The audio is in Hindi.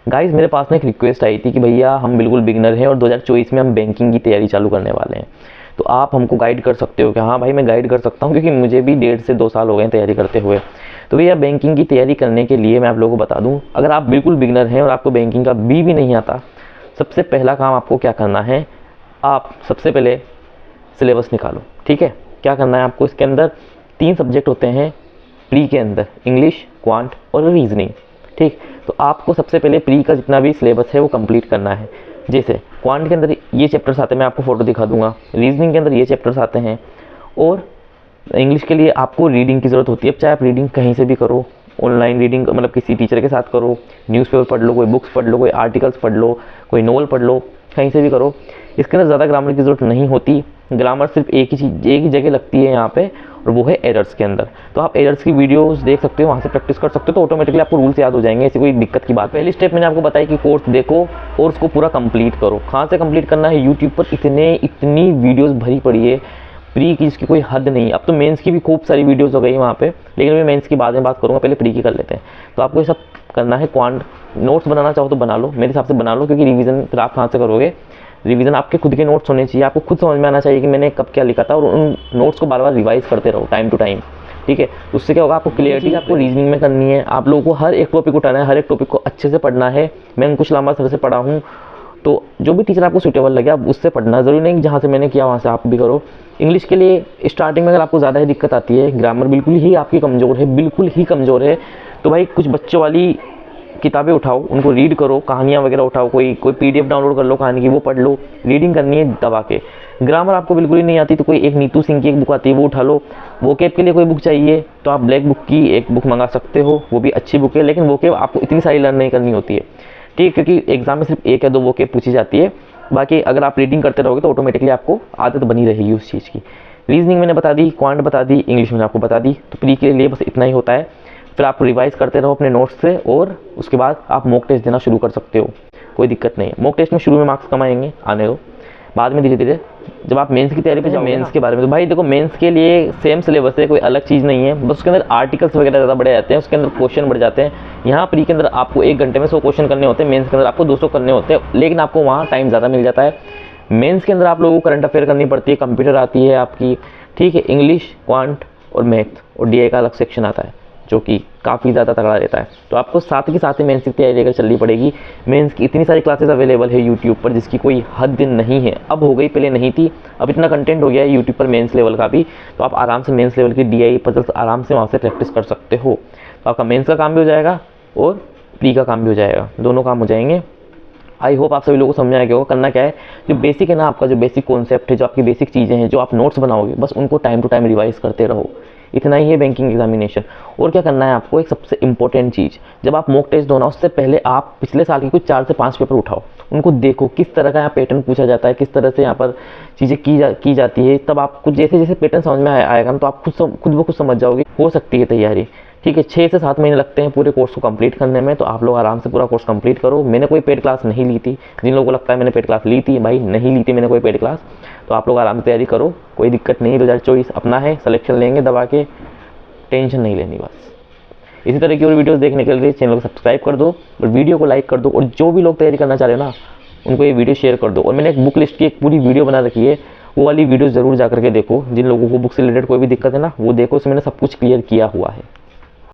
गाइस मेरे पास में एक रिक्वेस्ट आई थी कि भैया हम बिल्कुल बिगनर हैं और 2024 में हम बैंकिंग की तैयारी चालू करने वाले हैं, तो आप हमको गाइड कर सकते हो क्या? हाँ भाई मैं गाइड कर सकता हूँ, क्योंकि मुझे भी 1.5 से 2 साल हो गए तैयारी करते हुए। तो भैया बैंकिंग की तैयारी करने के लिए मैं आप लोगों को बता दूँ, अगर आप बिल्कुल बिगनर हैं और आपको बैंकिंग का भी नहीं आता, सबसे पहला काम आपको क्या करना है, आप सबसे पहले सिलेबस निकालो। ठीक है, क्या करना है आपको, इसके अंदर 3 सब्जेक्ट होते हैं प्री के अंदर, इंग्लिश, क्वांट और रीजनिंग। ठीक, तो आपको सबसे पहले प्री का जितना भी सिलेबस है वो कंप्लीट करना है। जैसे क्वांट के अंदर ये चैप्टर्स आते हैं, मैं आपको फोटो दिखा दूंगा, रीजनिंग के अंदर ये चैप्टर्स आते हैं, और इंग्लिश के लिए आपको रीडिंग की ज़रूरत होती है। अब चाहे आप रीडिंग कहीं से भी करो, ऑनलाइन रीडिंग मतलब किसी टीचर के साथ करो, न्यूज़पेपर पढ़ लो, कोई बुक्स पढ़ लो, कोई आर्टिकल्स पढ़ लो, कोई नॉवल पढ़ लो, कहीं से भी करो। इसके अंदर ज़्यादा ग्रामर की ज़रूरत नहीं होती, ग्रामर सिर्फ एक ही जगह लगती है यहाँ पे, और वो है एरर्स के अंदर। तो आप एरर्स की वीडियोस देख सकते हो, वहाँ से प्रैक्टिस कर सकते हो, तो ऑटोमेटिकली आपको रूल्स याद हो जाएंगे, ऐसी कोई दिक्कत की बात। पहली स्टेप मैंने आपको बताया कि कोर्स देखो और उसको पूरा कंप्लीट करो। कहाँ से कंप्लीट करना है, यूट्यूब पर इतनी वीडियोज़ भरी पड़ी है प्री की, इसकी कोई हद नहीं। अब तो मेंस की भी खूब सारी वीडियोस हो गई वहाँ पे, लेकिन मैं मेंस की बाद में बात करूँगा, पहले प्री की कर लेते हैं। तो आपको ये सब करना है। क्वांट नोट्स बनाना चाहो तो बना लो, मेरे हिसाब से बना लो, क्योंकि रिवीजन फिर आप कहाँ से करोगे, रिवीजन आपके खुद के नोट्स होने चाहिए, आपको खुद समझ में आना चाहिए कि मैंने कब क्या लिखा था, और उन नोट्स को बार बार रिवाइज करते रहो टाइम टू टाइम। ठीक है, उससे क्या होगा, आपको क्लियरिटी आपको रीजनिंग में करनी है, आप लोगों को हर एक टॉपिक उठाना है, हर एक टॉपिक को अच्छे से पढ़ना है। मैं अंकुश लांबा सर से पढ़ा हूँ, तो जो भी टीचर आपको सूटेबल लगे आप उससे पढ़ना, ज़रूरी नहीं कि जहाँ से मैंने किया वहाँ से आप भी करो। इंग्लिश के लिए स्टार्टिंग में अगर आपको ज़्यादा ही दिक्कत आती है, ग्रामर बिल्कुल ही आपकी कमज़ोर है, बिल्कुल ही कमज़ोर है, तो भाई कुछ बच्चों वाली किताबें उठाओ, उनको रीड करो, कहानियाँ वगैरह उठाओ, कोई PDF डाउनलोड कर लो कहानी की, वो पढ़ लो, रीडिंग करनी है दबा के। ग्रामर आपको बिल्कुल ही नहीं आती तो कोई एक नीतू सिंह की एक बुक आती है वो उठा लो। वोकेब के लिए कोई बुक चाहिए तो आप ब्लैक बुक की एक बुक मंगा सकते हो, वो भी अच्छी बुक है, लेकिन वोकेब आपको इतनी सारी लर्न नहीं करनी होती है। ठीक, क्योंकि एग्जाम में सिर्फ 1 या 2 वोकेब पूछी जाती है, बाकी अगर आप रीडिंग करते रहोगे तो ऑटोमेटिकली आपको आदत बनी रहेगी उस चीज़ की। रीजनिंग मैंने बता दी, क्वांट बता दी, इंग्लिश मैंने आपको बता दी, तो प्री के लिए बस इतना ही होता है। फिर आप रिवाइज करते रहो अपने नोट्स से, और उसके बाद आप मॉक टेस्ट देना शुरू कर सकते हो, कोई दिक्कत नहीं है। मॉक टेस्ट में शुरू में मार्क्स कम आएंगे, आने दो, बाद में धीरे धीरे जब आप मेंस की तैयारी पे जाओ। मेंस के बारे में तो भाई देखो, मेंस के लिए सेम सिलेबस है, कोई अलग चीज़ नहीं है, बस उसके अंदर आर्टिकल्स वगैरह ज़्यादा बढ़े जाते हैं, उसके अंदर क्वेश्चन बढ़ जाते हैं। यहाँ प्री के अंदर आपको 1 घंटे में 100 क्वेश्चन करने होते हैं, मेंस के अंदर आपको 200 करने होते हैं, लेकिन आपको वहाँ टाइम ज़्यादा मिल जाता है। मेंस के अंदर आप लोगों को करंट अफेयर करनी पड़ती है, कंप्यूटर आती है आपकी, ठीक है, इंग्लिश, क्वांट और मैथ और DI का अलग सेक्शन आता है, जो कि काफ़ी ज़्यादा तगड़ा रहता है। तो आपको साथ के साथ ही मेंस की तैयारी लेकर चलनी पड़ेगी। मेंस की इतनी सारी क्लासेस अवेलेबल है यूट्यूब पर, जिसकी कोई हद नहीं है, अब हो गई, पहले नहीं थी, अब इतना कंटेंट हो गया है यूट्यूब पर मेंस लेवल का भी, तो आप आराम से मेंस लेवल की DI पजल्स आराम से वहाँ से प्रैक्टिस कर सकते हो। तो आपका मेंस का काम भी हो जाएगा और प्री का काम भी हो जाएगा, दोनों काम हो जाएंगे। आई होप आप सभी लोगों को समझ आएगा करना क्या है। जो बेसिक है ना, आपका जो बेसिक कॉन्सेप्ट है, जो आपकी बेसिक चीज़ें हैं, जो आप नोट्स बनाओगे, बस उनको टाइम टू टाइम रिवाइज करते रहो, इतना ही है बैंकिंग एग्जामिनेशन। और क्या करना है आपको, एक सबसे इंपॉर्टेंट चीज़, जब आप मॉक टेस्ट दो ना, उससे पहले आप पिछले साल के कुछ 4 से 5 पेपर उठाओ, उनको देखो किस तरह का यहाँ पैटर्न पूछा जाता है, किस तरह से यहाँ पर चीज़ें की जाती है। तब आप कुछ जैसे जैसे पैटर्न समझ में आएगा ना, तो आप खुद ब खुद समझ जाओगे, हो सकती है तैयारी। ठीक है, 6 से 7 महीने लगते हैं पूरे कोर्स को कंप्लीट करने में, तो आप लोग आराम से पूरा कोर्स कंप्लीट करो। मैंने कोई पेड क्लास नहीं ली थी, जिन लोगों को लगता है मैंने पेड क्लास ली थी, भाई नहीं ली थी मैंने कोई पेड क्लास, तो आप लोग आराम से तैयारी करो, कोई दिक्कत नहीं। 2024 अपना है, सिलेक्शन लेंगे दबा के, टेंशन नहीं लेनी बस। इसी तरह की और वीडियोस देखने के लिए चैनल को सब्सक्राइब कर दो और वीडियो को लाइक कर दो, और जो भी लोग तैयारी करना चाह रहे हैं ना, उनको ये वीडियो शेयर कर दो। और मैंने एक बुक लिस्ट की एक पूरी वीडियो बना रखी है, वो वाली वीडियो ज़रूर जा करके देखो। जिन लोगों को बुक से रिलेटेड कोई भी दिक्कत है ना, वो देखो, उसमें मैंने सब कुछ क्लियर किया हुआ है।